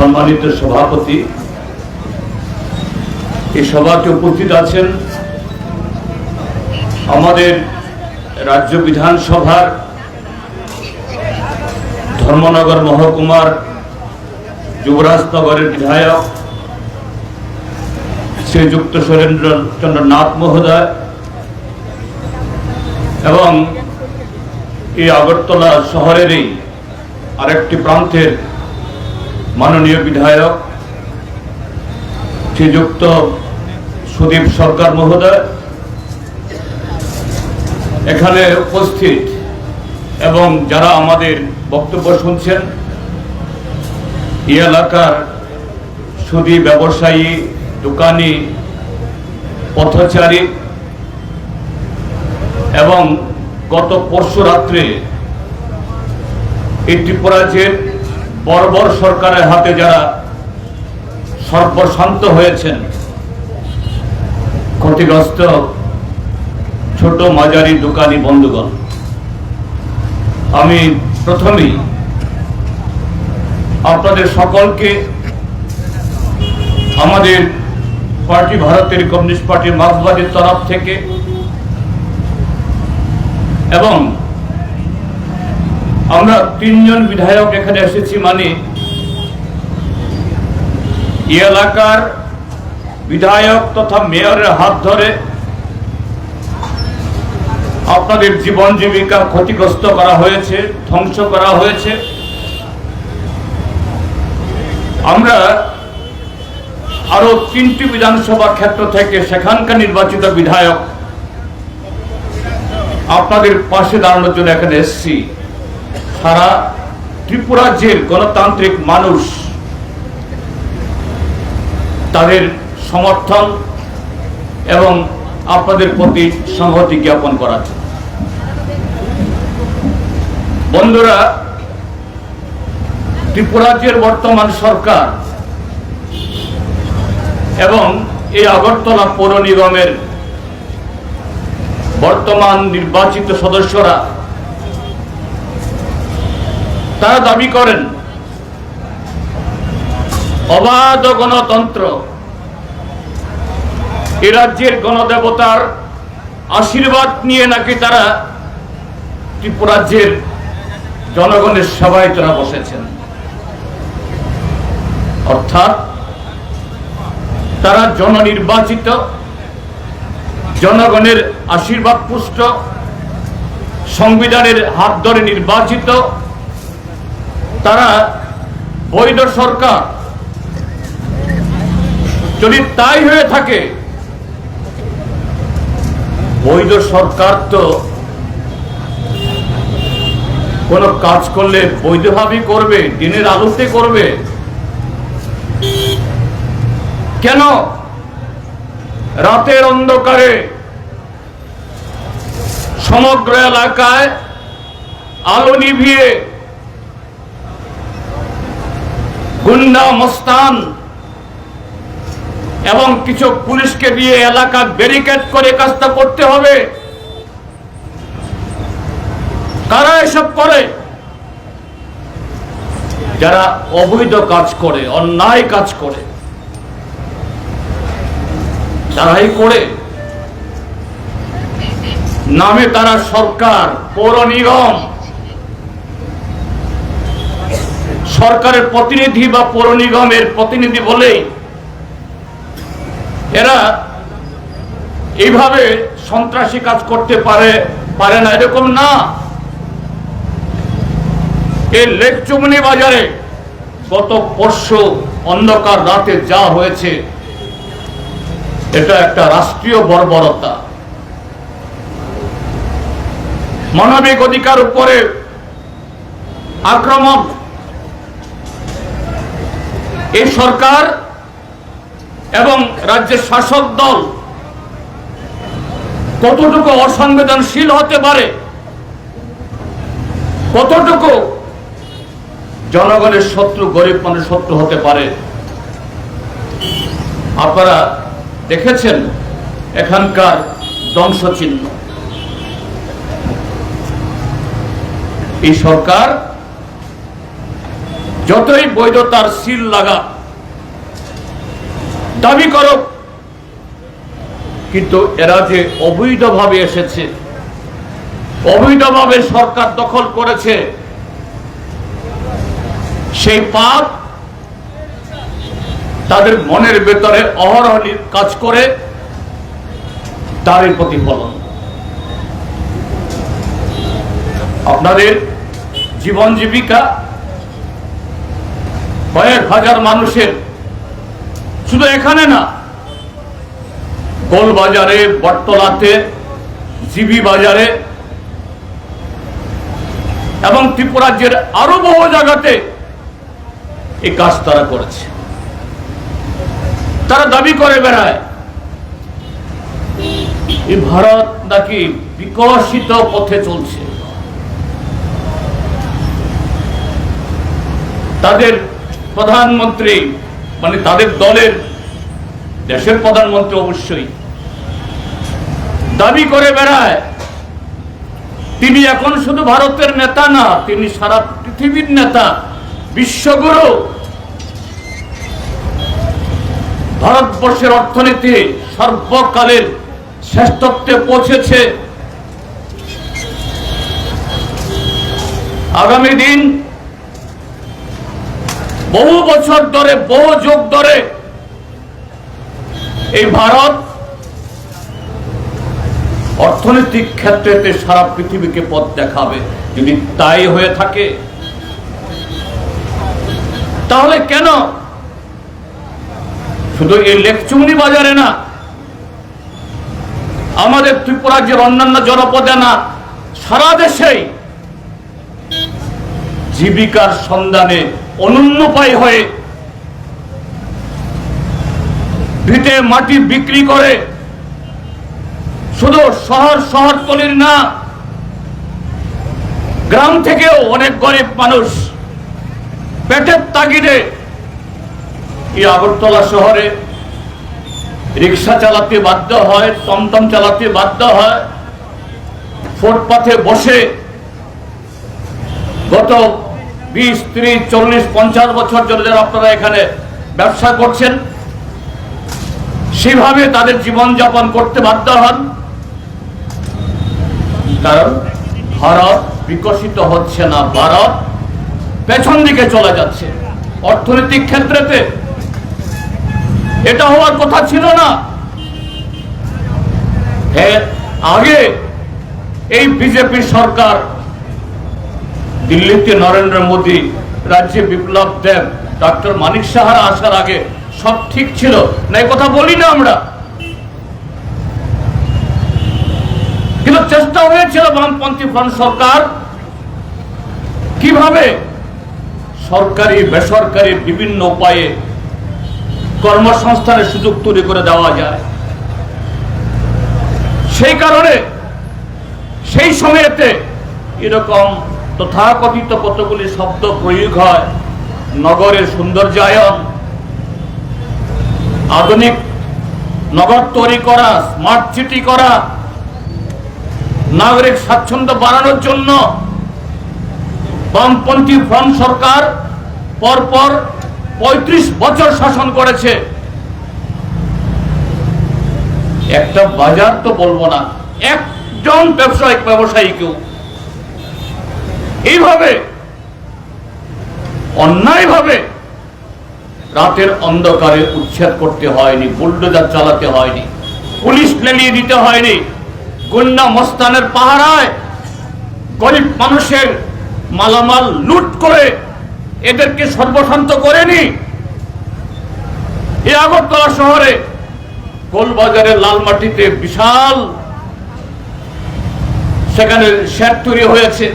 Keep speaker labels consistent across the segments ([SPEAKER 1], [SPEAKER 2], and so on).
[SPEAKER 1] সম্মানিত সভাপতি, এই সভাতে উপস্থিত আছেন আমাদের রাজ্য বিধানসভার ধর্মনগর মহকুমার যুবরাজনগরের বিধায়ক শ্রীযুক্ত সুরেন্দ্রচন্দ্র নাথ মহোদয় এবং এই আগরতলা শহরেরই আরেকটি প্রান্তের মাননীয় বিধায়ক শ্রীযুক্ত সুদীপ সরকার মহোদয়, এখানে উপস্থিত এবং যারা আমাদের বক্তব্য শুনছেন, এই এলাকার সুদী ব্যবসায়ী, দোকানি, পথচারী এবং গত পরশু রাত্রে এই ত্রিপুরাজ্যের বর্বর সরকারের হাতে যারা সর্বশান্ত হয়েছেন, ক্ষতিগ্রস্ত ছোট মাঝারি দোকানি বন্ধুগণ, আমি প্রথমেই আপনাদের সকলকে আমাদের পার্টি, ভারতের কমিউনিস্ট পার্টি মার্ক্সবাদীর তরফ থেকে এবং আমরা তিনজন বিধায়ক এখানে এসেছি, মানে এই এলাকার বিধায়ক তথা মেয়রের হাত ধরে আপনাদের জীবন জীবিকা ক্ষতিগ্রস্ত করা হয়েছে, ধ্বংস করা হয়েছে। আমরা আরো 3টি বিধানসভা ক্ষেত্র থেকে সেখানকার নির্বাচিত বিধায়ক আপনাদের পাশে দাঁড়ানোর জন্য এখানে এসেছি। সারা ত্রিপুরাজ্যের গণতান্ত্রিক মানুষ তাদের সমর্থন এবং আপনাদের প্রতি সংহতি জ্ঞাপন করার জন্য। বন্ধুরা, ত্রিপুরাজ্যের বর্তমান সরকার এবং এই আগরতলা পৌর নিগমের বর্তমান নির্বাচিত সদস্যরা তারা দাবি করেন অবাধ গণতন্ত্র, এ রাজ্যের গণদেবতার আশীর্বাদ নিয়ে নাকি তারা ত্রিপুরাজ্যের জনগণের সেবায় তারা বসেছেন। অর্থাৎ তারা জননির্বাচিত, জনগণের আশীর্বাদ পুষ্ট, সংবিধানের হাত ধরে নির্বাচিত, তারা বৈধ সরকার। যদি তাই হয়ে থাকে, বৈধ সরকার তো কোন কাজ করলে বৈধভাবে করবে, দিনের আলোতে করবে। কেন রাতের অন্ধকারে সমগ্র এলাকায় আলো নিভিয়ে গুন্ডা, মস্তান এবং কিছু পুলিশকে দিয়ে এলাকা ব্যারিকেড করে কাজটা করতে হবে? কারা এসব করে? যারা অবৈধ কাজ করে, অন্যায় কাজ করে, তারাই করে। নামে তারা সরকার, পৌর নিগম, সরকারের প্রতিনিধি বা পৌর নিগমের প্রতিনিধি বলেই এরা এইভাবে সন্ত্রাসী কাজ করতে পারে না, এরকম না। এই লেকচুমনি বাজারে গত পরশু অন্ধকার রাতে যা হয়েছে, এটা একটা রাষ্ট্রীয় বর্বরতা, মানবিক অধিকার উপরে আক্রমণ। এই সরকার এবং রাজ্যের শাসক দল কতটুকু অসংবেদনশীল হতে পারে, কতটুকু জনগণের শত্রু, গরিব মানুষের শত্রু হতে পারে। আপনারা দেখেছেন এখানকার ধ্বংসচিহ্ন। এই সরকার যতই বৈধতার সিল লাগা দাবি করো, কিন্তু এরা যে অবৈধভাবে এসেছে, অবৈধভাবে সরকার দখল করেছে, সেই পাপ তাদের মনের ভেতরে অহরহ কাজ করে, তারই প্রতিফলন। আপনাদের জীবন জীবিকা কয়েক হাজার মানুষের, শুধু এখানে না, গোলবাজারে, বটতলাতে, জিবি বাজারে এবং ত্রিপুরাজ্যের আরো বহু জায়গাতে এই কাজ তারা করেছে। তারা দাবি করে বেড়ায় এই ভারত নাকি বিকশিত পথে চলছে। তাদের প্রধানমন্ত্রী, মানে তাদের দলের, দেশের প্রধানমন্ত্রী অবশ্যই দাবি করে বেড়ায় তিনি এখন শুধু ভারতের নেতা না, তিনি সারা পৃথিবীর নেতা, বিশ্বগুরু। ভারতবর্ষের অর্থনীতি সর্বকালের শ্রেষ্ঠত্বে পৌঁছেছে। আগামী দিন বহু বছর ধরে, বহু যুগ ধরে এই ভারত অর্থনৈতিক ক্ষেত্রে সারা পৃথিবীকে পথ দেখাবে। যদি তাই হয়ে থাকে, তাহলে কেন শুধু এই লেকচুমনি বাজারে না, আমাদের ত্রিপুরাজ্যের অন্যান্য জনপদে না, সারা দেশেই জীবিকার সন্ধানে অনুন্নপায় হয়ে ভিটে মাটি বিক্রি করে, শুধু শহরতলির না, গ্রাম থেকেও অনেক গরিব মানুষ পেটের তাগিদে এই আগরতলা শহরে রিক্সা চালাতে বাধ্য হয়, টমটম চালাতে বাধ্য হয়, ফুটপাথে বসে গত 20, 30, 40, 50 বছর ধরে যারা আপনারা এখানে ব্যবসা করছেন, সেভাবে তাদের জীবনযাপন করতে বাধ্য হন। কারণ ভারত বিকশিত হচ্ছে না, ভারত পেছন দিকে চলে যাচ্ছে অর্থনৈতিক ক্ষেত্রেতে। এটা হওয়ার কথা ছিল না। আগে এই বিজেপি সরকার, দিল্লিতে নরেন্দ্র মোদী, রাজ্যে বিপ্লব দেব, ডক্টর মানিক সাহারা আসার আগে সব ঠিক ছিল না, এই কথা বলি না আমরা, কিন্তু চেষ্টা হয়েছিল বামপন্থী ফ্রন্ট সরকার কিভাবে সরকারি বেসরকারি বিভিন্ন উপায়ে কর্মসংস্থানের সুযোগ তৈরি করে দেওয়া যায়। সেই কারণে সেই সময়েতে এরকম তথাকথিত কতগুলি শব্দ প্রয়োগ হয়, নগরের সৌন্দর্যায়ন, আধুনিক নগর তৈরি করা, স্মার্ট সিটি করা, নাগরিক স্বাচ্ছন্দ্য বাড়ানোর জন্য বামপন্থী ফ্রন্ট সরকার পরপর 35 বছর শাসন করেছে। একটা বাজার তো বলবো না, একজন ব্যবসায়ীকেও এইভাবে অন্যায়ভাবে রাতের অন্ধকারে উচ্ছেদ করতে হয়নি, বুলডোজার চালাতে হয়নি, পুলিশ লেলিয়ে দিতে হয়নি, গুন্ডা মস্তানের পাহারায় গরিব মানুষের মালামাল লুট করে এদেরকে সর্বশান্ত করেনি। এই আগরতলা শহরে গোলবাজারের লালমাটিতে বিশাল সেখানে শেড তৈরি হয়েছে,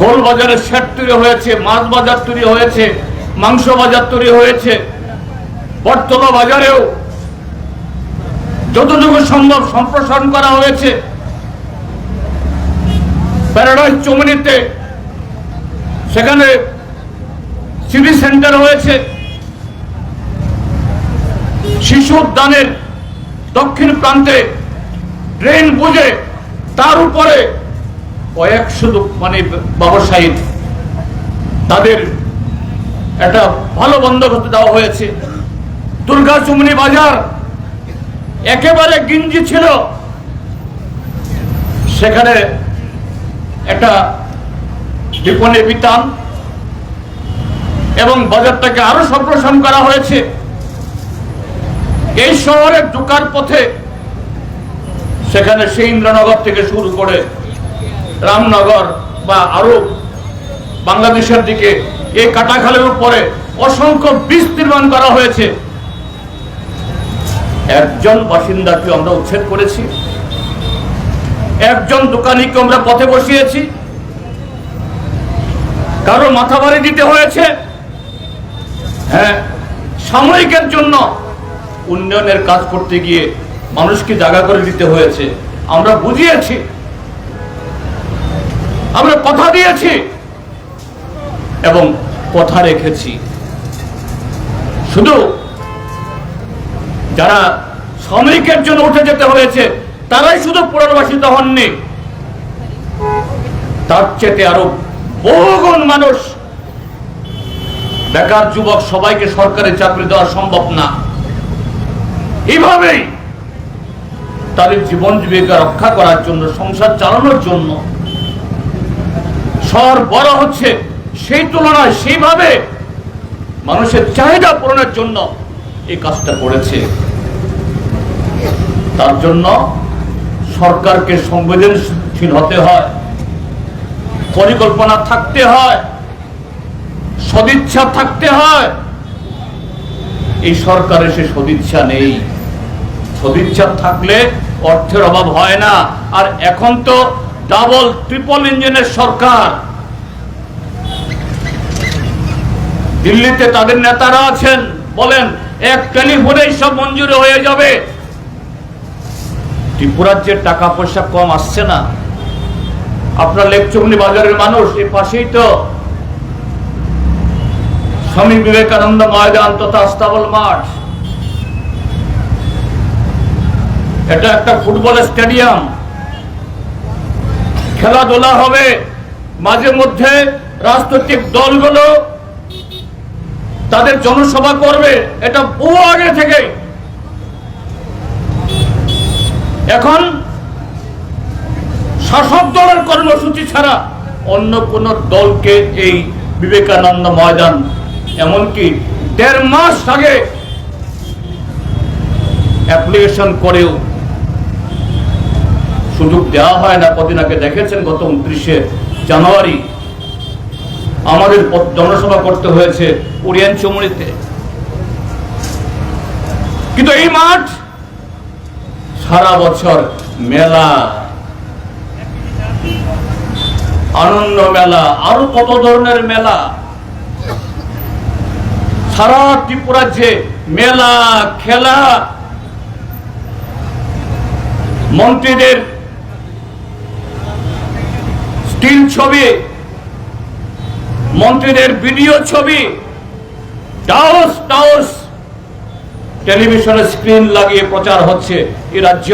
[SPEAKER 1] গোলবাজারের শেড তৈরি হয়েছে, মাছ বাজার তৈরি হয়েছে, মাংস বাজার তৈরি হয়েছে। বটতলা বাজারেও যতটুকু সম্ভব সম্প্রসারণ করা হয়েছে। প্যারাডাইস চৌমুহনীতে সেখানে সিটি সেন্টার হয়েছে। শিশু উদ্যানের দক্ষিণ প্রান্তে ট্রেন বুঝে তার উপরে কয়েক শুধু ব্যবসায়ী তাদের একটা ভালো বন্দোবস্ত দেওয়া হয়েছে। দুর্গা চুমনি বাজার একেবারে গিঞ্জি ছিল, সেখানে একটা বিপণী বিতান এবং বাজারটাকে আরো সম্প্রসারণ করা হয়েছে। এই শহরে ঢোকার পথে সেখানে সেই ইন্দ্রনগর থেকে শুরু করে রামনগর বা আরো বাংলাদেশের দিকে এই কাটাখালের উপরে অসংখ্য ব্রিজ নির্মাণ করা হয়েছে। একজন বাসিন্দাকে আমরা উচ্ছেদ করেছি, একজন দোকানিকে আমরা পথে বসিয়েছি, কারো মাথা বাড়ি দিতে হয়েছে। হ্যাঁ, সাময়িকের জন্য উন্নয়নের কাজ করতে গিয়ে মানুষকে জায়গা করে দিতে হয়েছে। আমরা বুঝিয়েছি, আমরা কথা দিয়েছি এবং কথা রেখেছি। শুধু যারা সাময়িকের জন্য উঠে যেতে হয়েছে তারাই শুধু পুনর্বাসিত হননি, তার চেয়ে আরো বহুগুণ মানুষ, বেকার যুবক, সবাইকে সরকারি চাকরি দেওয়া সম্ভব না। এইভাবেই তাদের জীবন জীবিকা রক্ষা করার জন্য, সংসার চালানোর জন্য শহর বড় হচ্ছে, সেই তুলনায় সেইভাবে মানুষের চাহিদা পূরণের জন্য এই কাজটা করেছে। তার জন্য সরকারকে সংবেদনশীল হতে হয়, পরিকল্পনা থাকতে হয়, সদিচ্ছা থাকতে হয়। এই সরকারের সে সদিচ্ছা নেই। সদিচ্ছা থাকলে অর্থের অভাব হয় না। আর এখন তো ডাবল ট্রিপল ইঞ্জিনের সরকার। দিল্লিতে তাদের নেতারা আছেন, বলেন এক টেলিফোনেই সব মঞ্জুর হয়ে যাবে। ত্রিপুরার যে টাকা পয়সা কম আসছে না। আপনার লেকচুমনি বাজারের মানুষ, এই পাশেই তো স্বামী বিবেকানন্দ ময়দান তথা আস্তাবল মাঠ। এটা একটা ফুটবলের স্টেডিয়াম, খেলাধুলা হবে, মাঝে মধ্যে রাজনৈতিক দলগুলো তাদের জনসভা করবে, এটা বহু আগে থেকে। এখন শাসক দলের কর্মসূচি ছাড়া অন্য কোন দলকে এই বিবেকানন্দ ময়দান, এমনকি 1.5 মাস আগে অ্যাপ্লিকেশন করেও সুযোগ দেওয়া হয় না। কদিন আগে দেখেছেন, গত 29শে জানুয়ারি আমাদের জনসভা করতে হয়েছে উড়িয়ান চুমুড়িতে। কিন্তু এই মাঠ সারা বছর মেলা, আনন্দ মেলা, আরো কত ধরনের মেলা, সারা ত্রিপুরার যে মেলা, খেলা, মন্ত্রীদের স্টিল ছবি, মন্ত্রীদের ভিডিও ছবি, টাউস টাউস টেলিভিশনের স্ক্রিন লাগিয়ে প্রচার হচ্ছে। এই রাজ্য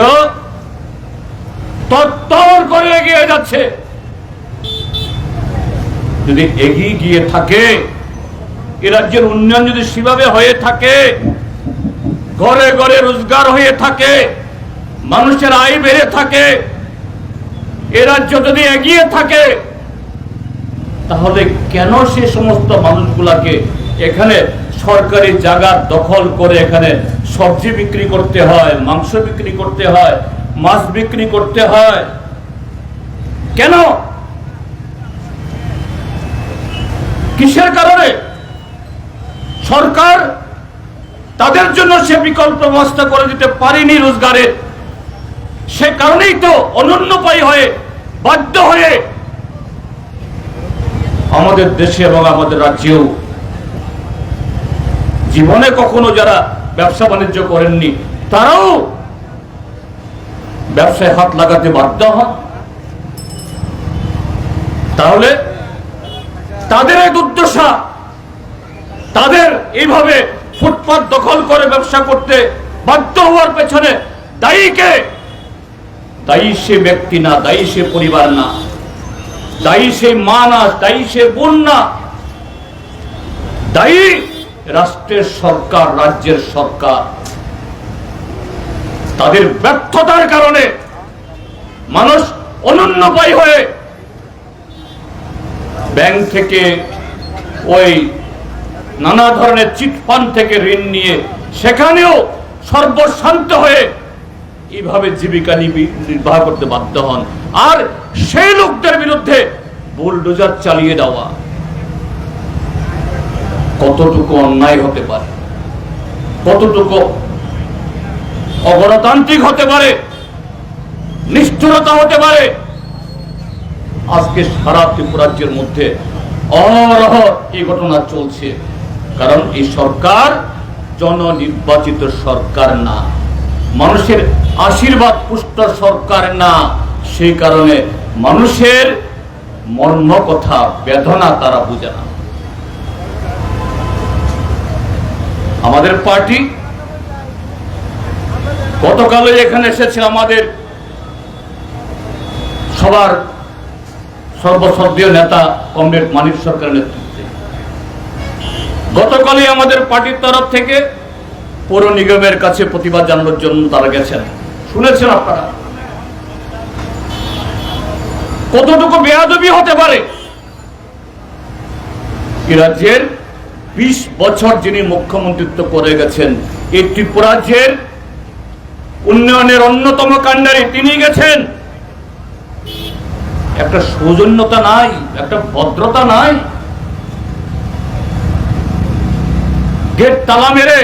[SPEAKER 1] তত্তর করে এগিয়ে যাচ্ছে। যদি এগিয়ে গিয়ে থাকে, এই রাজ্যের উন্নয়ন যদি সেভাবে হয়ে থাকে, ঘরে ঘরে রোজগার হয়ে থাকে, মানুষের আয় বেড়ে থাকে, এ রাজ্য যদি এগিয়ে থাকে, তাহলে কেন সে সমস্ত মানুষগুলাকে এখানে সরকারি জায়গা দখল করে এখানে সবজি বিক্রি করতে হয়, মাংস বিক্রি করতে হয়, মাছ বিক্রি করতে হয়? কেন? কিসের কারণে? সরকার তাদের জন্য সে বিকল্প ব্যবস্থা করে দিতে পারেনি রোজগারের। সে কারণেই তো অনন্যপায়ী হয়ে, বাধ্য হয়ে আমাদের দেশে এবং আমাদের রাজ্যেও জীবনে কখনো যারা ব্যবসা বাণিজ্য করেননি তারাও ব্যবসায় হাত লাগাতে বাধ্য হন। তাহলে তাদের এই দুর্দশা, তাদের এইভাবে ফুটপাত দখল করে ব্যবসা করতে বাধ্য হওয়ার পেছনে দায়ী কে? দায়ী সে ব্যক্তি না, দায়ী সে পরিবার না, দায়ী সে মা না, দায়ী সে বোন না, দায়ী রাষ্ট্রের সরকার, রাজ্যের সরকার। তাদের ব্যর্থতার কারণে মানুষ অনুন্নপায়ী হয়ে ব্যাংক থেকে ওই নানা ধরনের চিটফান্ড থেকে ঋণ নিয়ে সেখানেও সর্বশান্ত হয়ে এইভাবে জীবিকা নির্বাহ করতে বাধ্য হন। আর সেই লোকদের বিরুদ্ধে বুলডোজার চালিয়ে দেওয়া কতটুকু অন্যায় হতে পারে, কতটুকু অগণতান্ত্রিক হতে পারে, নিষ্ঠুরতা হতে পারে। আজকে সারা ত্রিপুরাজ্যের মধ্যে অহরহ এই ঘটনা চলছে, কারণ এই সরকার জননির্বাচিত সরকার না, মানুষের আশীর্বাদ পুষ্ট সরকার না। সেই কারণে মানুষের মর্ম কথা, বেদনা তারা বুঝে না। আমাদের পার্টি গতকালই এখানে এসেছে আমাদের সবার সর্বশ্রদ্ধেয় নেতা কমরেড মানিক সরকারের নেতৃত্বে। গতকালই আমাদের পার্টির তরফ থেকে পৌর নিগমের কাছে প্রতিবাদ জানানোর জন্য তারা গেছেন। শুনেছেন আপনারা কতটুকু বেয়াদবি হতে পারে। এই রাজ্যের 20 বছর যিনি মুখ্যমন্ত্রিত্ব করে গেছেন, এই ত্রিপুরাজ্যের উন্নয়নের অন্যতম কাণ্ডারি তিনি গেছেন। একটা সৌজন্যতা নাই, একটা ভদ্রতা নাই, গেট তালা মেরে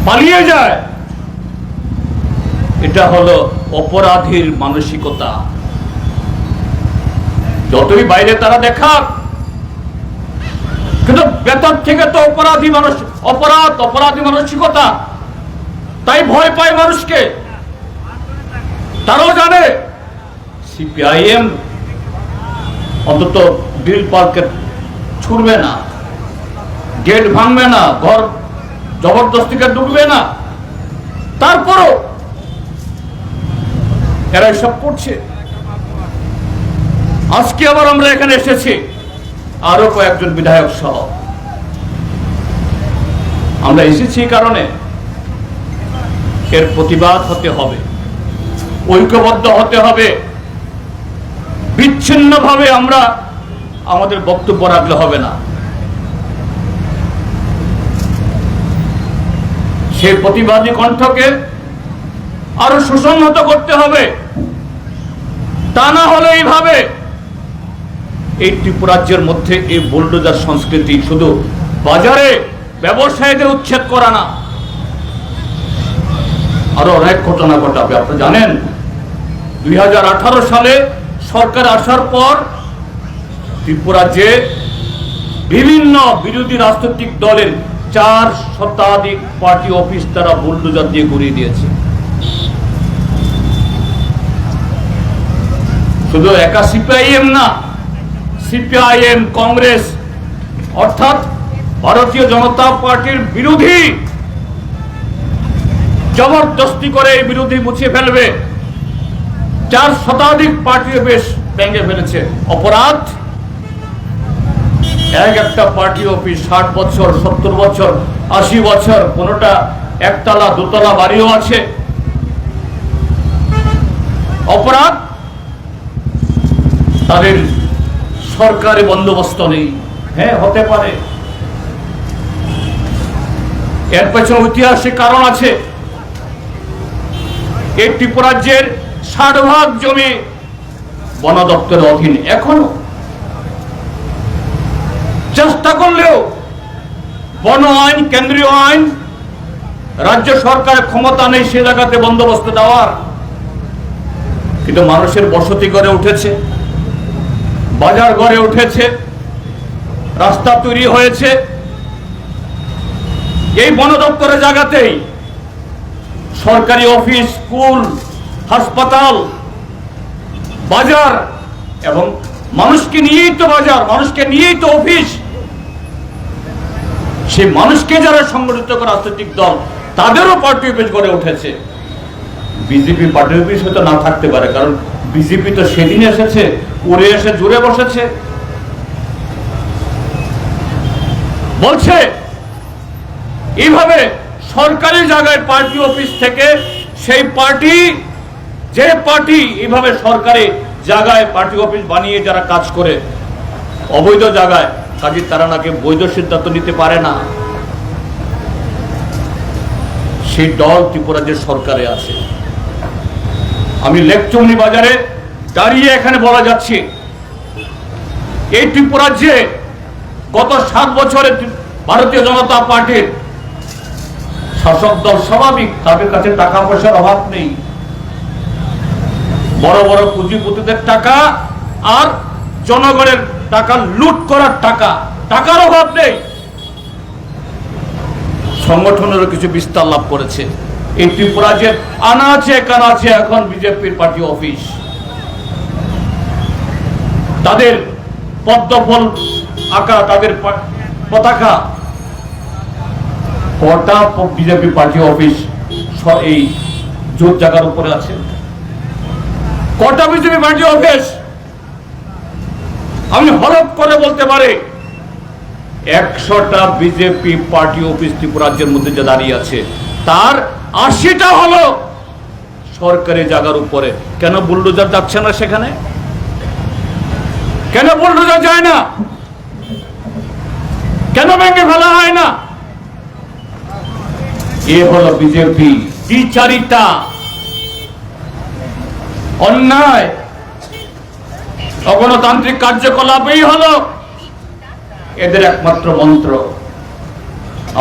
[SPEAKER 1] পালিয়ে যায়। এটা হলো অপরাধীর মানসিকতা। যতই বাইরে তারা দেখাক, কিন্তু ভেতর থেকে তো অপরাধী মানসিকতা। তাই ভয় পায় মানুষকে। তারাও জানে সিপিআইএম অন্তত বিল পার্কে ছুড়বে না, গেট ভাঙবে না, ঘর জবরদস্তিকে ঢুকবে না। তারপরও এরা সব করছে। আজকে আবার আমরা এখানে এসেছি আরো কয়েকজন বিধায়ক সহ। আমরা এসেছি কারণে এর প্রতিবাদ হতে হবে, ঐক্যবদ্ধ হতে হবে। বিচ্ছিন্নভাবে আমরা আমাদের বক্তব্য রাখলে হবে না। সেই প্রতিবাদী কণ্ঠকে আরো সুসংহত করতে হবে। তা না হলে এইভাবে এই ত্রিপুরাজ্যের মধ্যে এই বুলডোজার সংস্কৃতি শুধু বাজারে ব্যবসায়ীদের উচ্ছেদ করা না, আরো অনেক ঘটনা ঘটাবে। আপনারা জানেন 2018 সালে সরকার আসার পর ত্রিপুরাজ্যে বিভিন্ন বিরোধী রাজনৈতিক দলের 4 শতাধিক পার্টি অফিস তারা বুলডোজার দিয়ে ঘুরিয়ে দিয়েছে। শুধু একা সিপিআইএম না, সিপিআইএম, কংগ্রেস অর্থাৎ ভারতীয় জনতা পার্টির বিরোধী জবরদস্তি করে এই বিরোধী মুছে ফেলবে। 4 শতাধিক পার্টি বেশ ভেঙে ফেলেছে। অপরাধ, একটা পার্টি অফিস 60 বছর, 70 বছর, 80 বছর, কোনটা একতলা দোতলা বাড়িও আছে। অপরাধ, তাদের সরকারি বন্দোবস্ত নেই। হ্যাঁ, হতে পারে, এর পেছনে ঐতিহাসিক কারণ আছে। এই ত্রিপুরাজ্যের 60% জমি বন দপ্তরের অধীনে। এখনো চেষ্টা করলেও বন আইন, কেন্দ্রীয় আইন, রাজ্য সরকারের ক্ষমতা নেই সে জায়গাতে বন্দোবস্ত দেওয়ার। কিন্তু মানুষের বসতি গড়ে উঠেছে, বাজার গড়ে উঠেছে, রাস্তা তৈরি হয়েছে। এই বন দপ্তরের জায়গাতেই সরকারি অফিস, স্কুল, হাসপাতাল, বাজার, এবং মানুষকে নিয়েই তো বাজার, মানুষকে নিয়েই তো অফিস। সেই মানুষকে যারা সংগঠিত করে রাজনৈতিক দল, তাদেরও পার্টি অফিস গড়ে উঠেছে। বিজেপি পার্টি অফিস হয়তো না থাকতে পারে, কারণ বিজেপি তো সেদিন এসেছে, উড়ে এসে জুড়ে বসেছে। বলছে এইভাবে সরকারি জায়গায় পার্টি অফিস থেকে সেই পার্টি, যে পার্টি এইভাবে সরকারি জায়গায় পার্টি অফিস বানিয়ে যারা কাজ করে অবৈধ জায়গায়, কাজে তারা নাকি বৈধ সিদ্ধান্ত নিতে পারে না। সেই দল ত্রিপুরা যে সরকারে আছে। আমি লেকচৌনি বাজারে দাঁড়িয়ে এখানে বলা যাচ্ছে, এই ত্রিপুরা যে গত 7 বছরে ভারতীয় জনতা পার্টির শাসক দল, স্বাভাবিক তাদের কাছে টাকা পয়সার অভাব নেই, বড় বড় পুঁজিপতিদের টাকা আর জনগণের টাকা লুট করার টাকার অভাব নেই। সংগঠনেরও কিছু বিস্তার লাভ করেছে। এই ত্রিপুরা যে আনাচে কানাচে এখন বিজেপির পার্টি অফিস, তাদের পদ্মফল আঁকা, তাদের পতাকা, কটা বিজেপি পার্টি অফিস এই জোট জায়গার উপরে আছে? কটা বিজেপি পার্টি অফিস? আমি হলফ করে বলতে পারি 100টা বিজেপি পার্টি অফিস ত্রিপুরা রাজ্যের মধ্যে যে দাঁড়িয়ে আছে, তার 80টা হলো সরকারি জায়গার উপরে। কেন বুলডোজার যাচ্ছে না সেখানে? কেন বুলডোজার যায় না? কেন ভেঙে ফেলা হয় না? এ হলো বিজেপি দ্বিচারিতা, অন্যায়, অগণতান্ত্রিক কার্যকলাপই হলো এদের একমাত্র মন্ত্র।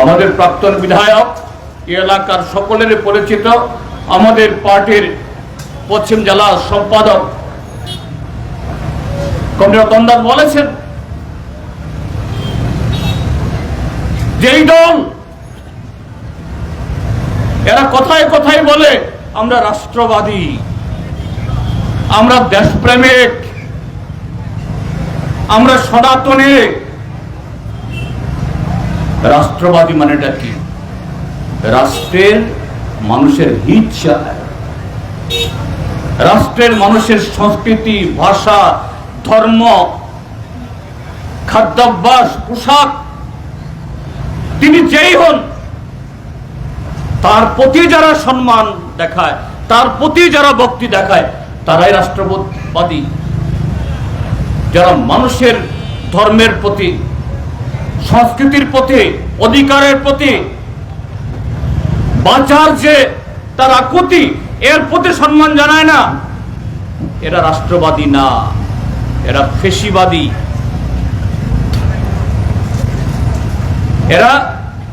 [SPEAKER 1] আমাদের প্রাক্তন বিধায়ক, এলাকার সকলের পরিচিত, আমাদের পার্টির পশ্চিম জেলা সম্পাদক কমরেড রতন দাস বলেছেন, যেই দল এরা কথায় কথায় বলে আমরা রাষ্ট্রবাদী, আমরা দেশপ্রেমিক, আমরা সনাতনী। রাষ্ট্রবাদী মানেটা কি? রাষ্ট্রের মানুষের হিত চায়, রাষ্ট্রের মানুষের সংস্কৃতি, ভাষা, ধর্ম, খাদ্যাভ্যাস, পোশাক, তিনি যেই হন তার প্রতি যারা সম্মান দেখায়, তার প্রতি যারা ভক্তি দেখায়, তারাই রাষ্ট্রবাদী। যারা মানুষের ধর্মের প্রতি, সংস্কৃতির প্রতি, অধিকারের প্রতি, বাঁচার যে তার আকুতি, এর প্রতি সম্মান জানায় না, এরা রাষ্ট্রবাদী না, এরা ফেসিবাদী, এরা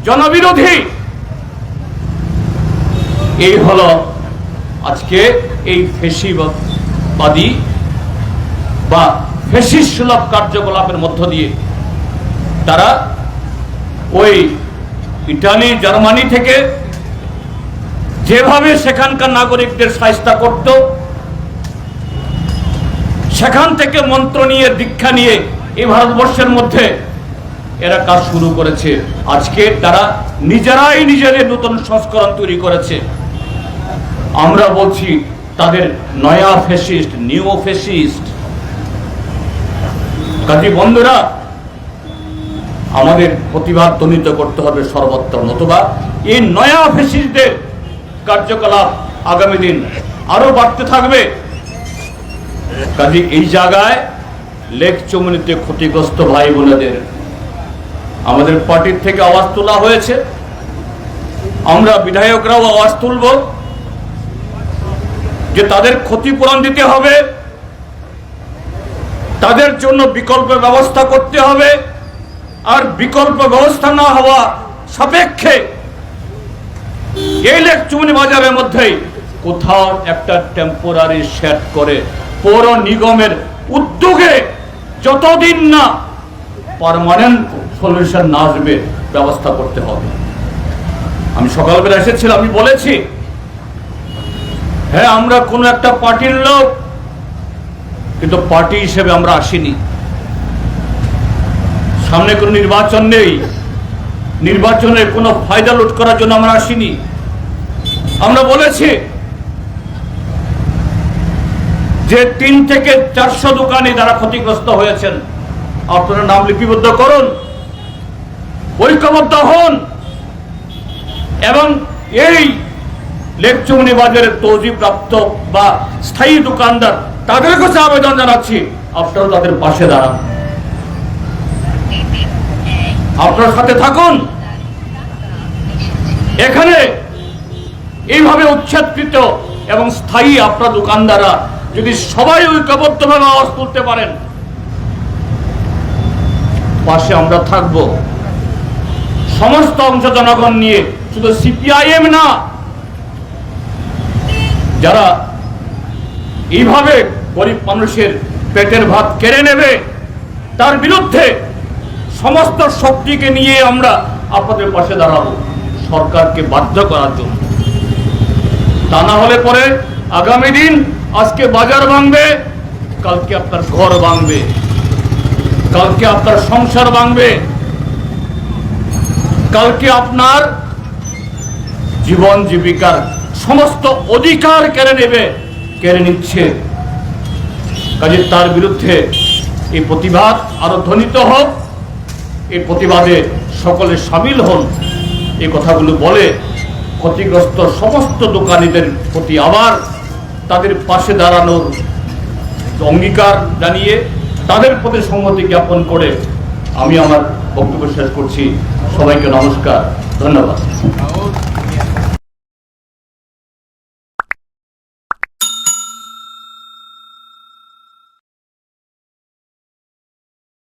[SPEAKER 1] জনবিরোধী। এই হলো আজকে এই ফেসিবাদী বা ফেসিস্ট সুলভ কার্যকলাপের মধ্য দিয়ে তারা ওই ইটালি, জার্মানি থেকে যেভাবে সেখানকার নাগরিকদের শায়েস্তা করত, সেখান থেকে মন্ত্র নিয়ে, দীক্ষা নিয়ে এই ভারতবর্ষের মধ্যে এরা কাজ শুরু করেছে। আজকে তারা নিজেরাই নিজেদের নতুন সংস্করণ তৈরি করেছে। আমরা বলছি তাদের নয়া ফ্যাসিস্ট, নিউ ফ্যাসিস্ট। কাজী বন্ধুরা, আমাদের প্রতিবাদ ধ্বনিত করতে হবে সর্বত্র, নতুবা এই নয়া ফ্যাসিস্টদের কার্যকলাপ আগামী দিন আরো বাড়তে থাকবে। কাজী এই জায়গায় লেকচৌমনিতে ক্ষতিগ্রস্ত ভাই বোনেদের আমাদের পার্টির থেকে আওয়াজ তোলা হয়েছে, আমরা বিধায়করাও আওয়াজ তুলব যে তাদের ক্ষতিপূরণ দিতে হবে, তাদের জন্য বিকল্প ব্যবস্থা করতে হবে। আর বিকল্প ব্যবস্থা না হওয়া সাপেক্ষে এই লেকচৌমনি বাজারের মধ্যেই কোথাও একটা টেম্পোরারি শেড করে পৌর নিগমের উদ্যোগে যতদিন না পার্মানেন্ট সলিউশন না আসবে ব্যবস্থা করতে হবে। আমি সকালবেলা এসেছিলাম, আমি বলেছি, হ্যাঁ আমরা কোনো একটা পার্টির লোক, কিন্তু পার্টি হিসেবে আমরা আসিনি। সামনে কোনো নির্বাচন নেই, নির্বাচনের কোনো ফায়দা লুট করার জন্য আমরা আসিনি। আমরা বলেছি যে 3 থেকে 400 দোকানে যারা ক্ষতিগ্রস্ত হয়েছেন আপনারা নাম লিপিবদ্ধ করুন, ঐক্যবদ্ধ হন এবং এই লেকচুমনি বাজারের তৌজিপ্রাপ্ত বা স্থায়ী দোকানদার তাদের কাছে আবেদন জানাচ্ছি, আপনারা তাদের পাশে দাঁড়ান, আপনার সাথে থাকুন। এখানে এইভাবে উচ্ছেদকৃত এবং স্থায়ী আপনার দোকানদাররা যদি সবাই ঐক্যবদ্ধভাবে আওয়াজ তুলতে পারেন, পাশে আমরা থাকব সমস্ত অংশ জনগণ নিয়ে, শুধু সিপিআইএম না, যারা এইভাবে গরিব মানুষের পেটের ভাত কেড়ে নেবে তার বিরুদ্ধে সমস্ত শক্তিকে নিয়ে আমরা আপনাদের পাশে দাঁড়াবো সরকারকে বাধ্য করার জন্য। তা না হলে পরে আগামী দিন আজকে বাজার ভাঙবে, কালকে আপনার ঘর ভাঙবে, কালকে আপনার সংসার ভাঙবে, কালকে আপনার জীবন জীবিকার সমস্ত অধিকার কেড়ে নিচ্ছে। কাজে তার বিরুদ্ধে এই প্রতিবাদ আরো ধ্বনিত হোক, এই প্রতিবাদে সকলে সামিল হন, এই কথাগুলো বলে ক্ষতিগ্রস্ত সমস্ত দোকানীদের প্রতি আবার তাদের পাশে দাঁড়ানোর অঙ্গীকার জানিয়ে তাদের প্রতি সংহতি জ্ঞাপন করে আমি আমার বক্তব্য শেষ করছি। সবাইকে নমস্কার, ধন্যবাদ।